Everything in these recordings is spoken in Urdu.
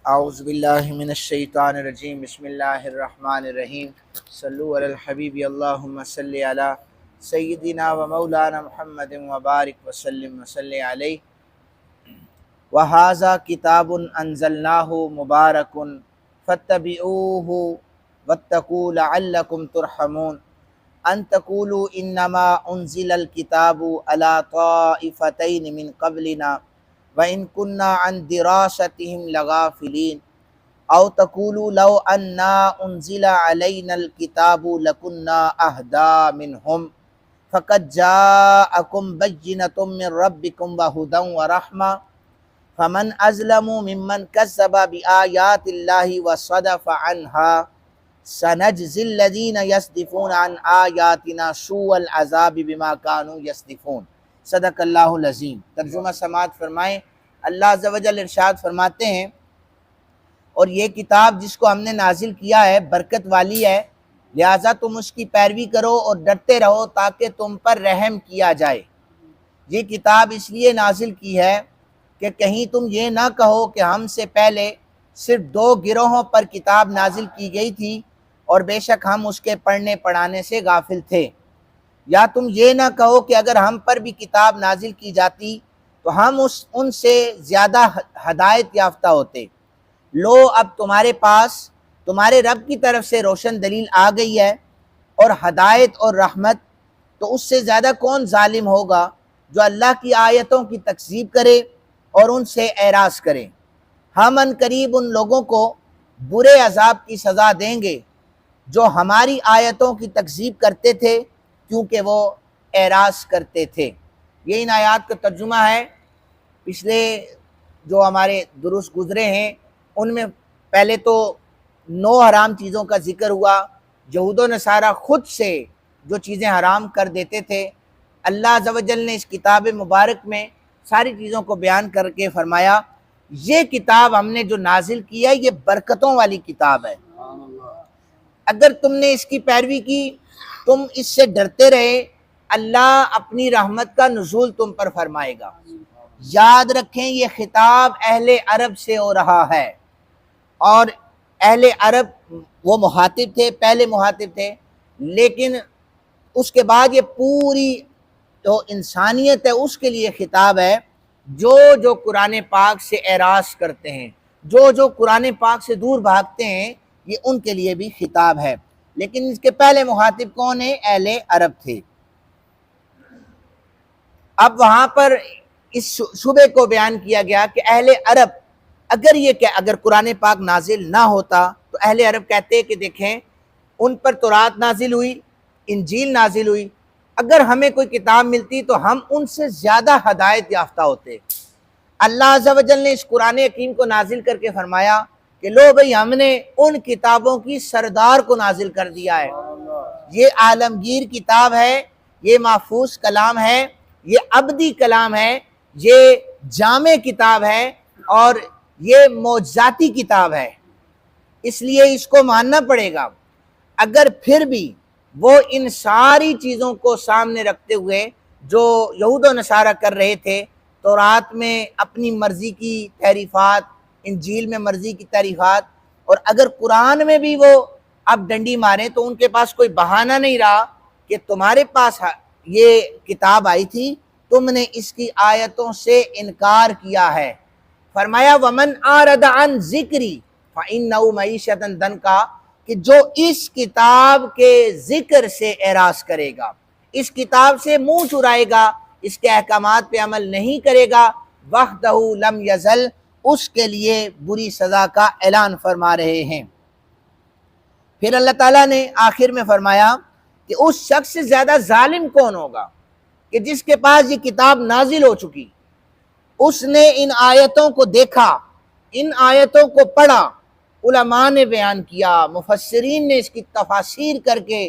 اعوذ باللہ من الشیطان الرجیم بسم اللہ الرحمن الرحیم صلو علی الحبیب اللہم صلی علی سیدنا و مولانا محمد وبارک وسلم وصلی علیہ وَهَذَا كِتَابٌ أَنزَلْنَاهُ مُبَارَكٌ فَاتَّبِعُوهُ وَاتَّقُوا لَعَلَّكُمْ تُرْحَمُونَ أَن تَقُولُوا إِنَّمَا أُنزِلَ الْكِتَابُ عَلَى طَائِفَتَيْنِ مِنْ قَبْلِنَا وَإِنْ كُنَّا عَنْ دِرَاسَتِهِمْ لَغَافِلِينَ أَوْ تَقُولُوا لَوْ أَنَّا أُنزِلَ عَلَيْنَا الْكِتَابُ لَكُنَّا أَهْدَىٰ مِنْهُمْ فَقَدْ جَاءَكُمْ بَيِّنَةٌ مِّن رَّبِّكُمْ وَهُدًى وَرَحْمَةٌ فمن ازلم ممن کذب بآیات اللہ وصدف عنہا سنجزی الذین یصدفون عن آیاتنا سوء العذاب بما کانوا یصدفون۔ صدق اللہ العظیم۔ ترجمہ سماعت فرمائیں۔ اللہ عز و جل ارشاد فرماتے ہیں، اور یہ کتاب جس کو ہم نے نازل کیا ہے برکت والی ہے، لہٰذا تم اس کی پیروی کرو اور ڈرتے رہو تاکہ تم پر رحم کیا جائے۔ یہ کتاب اس لیے نازل کی ہے کہ کہیں تم یہ نہ کہو کہ ہم سے پہلے صرف 2 گروہوں پر کتاب نازل کی گئی تھی اور بے شک ہم اس کے پڑھنے پڑھانے سے غافل تھے، یا تم یہ نہ کہو کہ اگر ہم پر بھی کتاب نازل کی جاتی تو ہم ان سے زیادہ ہدایت یافتہ ہوتے۔ لو اب تمہارے پاس تمہارے رب کی طرف سے روشن دلیل آ گئی ہے اور ہدایت اور رحمت، تو اس سے زیادہ کون ظالم ہوگا جو اللہ کی آیتوں کی تکذیب کرے اور ان سے اعراض کرے۔ ہم ان قریب ان لوگوں کو برے عذاب کی سزا دیں گے جو ہماری آیتوں کی تکذیب کرتے تھے کیونکہ وہ اعراض کرتے تھے۔ یہ ان آیات کا ترجمہ ہے۔ پچھلے جو ہمارے دروس گزرے ہیں ان میں پہلے تو 9 حرام چیزوں کا ذکر ہوا۔ یہود و نصارہ خود سے جو چیزیں حرام کر دیتے تھے، اللہ عز و جل نے اس کتاب مبارک میں ساری چیزوں کو بیان کر کے فرمایا یہ کتاب ہم نے جو نازل کیا یہ برکتوں والی کتاب ہے، اگر تم نے اس کی پیروی کی، تم اس سے ڈرتے رہے، اللہ اپنی رحمت کا نزول تم پر فرمائے گا۔ یاد رکھیں یہ خطاب اہل عرب سے ہو رہا ہے، اور اہل عرب وہ مخاطب تھے، پہلے مخاطب تھے، لیکن اس کے بعد یہ پوری تو انسانیت ہے اس کے لیے خطاب ہے جو قرآن پاک سے اعراض کرتے ہیں، جو قرآن پاک سے دور بھاگتے ہیں، یہ ان کے لیے بھی خطاب ہے۔ لیکن اس کے پہلے مخاطب کون ہیں؟ اہل عرب تھے۔ اب وہاں پر اس شبے کو بیان کیا گیا کہ اہل عرب اگر قرآن پاک نازل نہ ہوتا تو اہل عرب کہتے کہ دیکھیں ان پر تورات نازل ہوئی، انجیل نازل ہوئی، اگر ہمیں کوئی کتاب ملتی تو ہم ان سے زیادہ ہدایت یافتہ ہوتے۔ اللہ عز و جل نے اس قرآن حکیم کو نازل کر کے فرمایا کہ لو بھئی ہم نے ان کتابوں کی سردار کو نازل کر دیا ہے، یہ عالمگیر کتاب ہے، یہ محفوظ کلام ہے، یہ ابدی کلام ہے، یہ جامع کتاب ہے اور یہ معجزاتی کتاب ہے، اس لیے اس کو ماننا پڑے گا۔ اگر پھر بھی وہ ان ساری چیزوں کو سامنے رکھتے ہوئے جو یہود و نصارہ کر رہے تھے، تورات میں اپنی مرضی کی تحریفات، انجیل میں مرضی کی تحریفات، اور اگر قرآن میں بھی وہ اب ڈنڈی ماریں تو ان کے پاس کوئی بہانہ نہیں رہا کہ تمہارے پاس یہ کتاب آئی تھی، تم نے اس کی آیتوں سے انکار کیا ہے۔ فرمایا وَمَنْ أَعْرَضَ عَنْ ذِكْرِي فَإِنَّهُ مَعِيشَةً ضَنْكَ، کہ جو اس کتاب کے ذکر سے اعراض کرے گا، اس کتاب سے منہ چرائے گا، اس کے احکامات پہ عمل نہیں کرے گا، وَحْدَهُ لَمْ يَزَلْ، اس کے لیے بری سزا کا اعلان فرما رہے ہیں۔ پھر اللہ تعالیٰ نے آخر میں فرمایا کہ اس شخص سے زیادہ ظالم کون ہوگا کہ جس کے پاس یہ کتاب نازل ہو چکی، اس نے ان آیتوں کو دیکھا، ان آیتوں کو پڑھا، علماء نے بیان کیا، مفسرین نے اس کی تفاسیر کر کے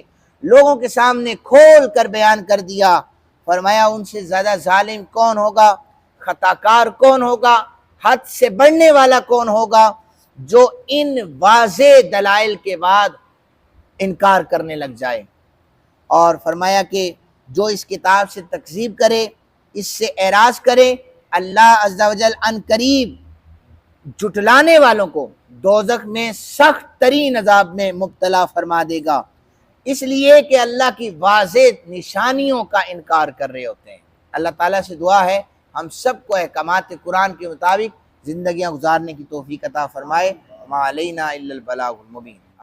لوگوں کے سامنے کھول کر بیان کر دیا۔ فرمایا ان سے زیادہ ظالم کون ہوگا، خطاکار کون ہوگا، حد سے بڑھنے والا کون ہوگا جو ان واضح دلائل کے بعد انکار کرنے لگ جائے۔ اور فرمایا کہ جو اس کتاب سے تکذیب کرے، اس سے اعراض کرے، اللہ عز و جل ان قریب جھٹلانے والوں کو دوزخ میں سخت ترین عذاب میں مبتلا فرما دے گا، اس لیے کہ اللہ کی واضح نشانیوں کا انکار کر رہے ہوتے ہیں۔ اللہ تعالیٰ سے دعا ہے ہم سب کو احکامات قرآن کے مطابق زندگیاں گزارنے کی توفیق عطا فرمائے۔ ما علینا الا البلاغ المبین۔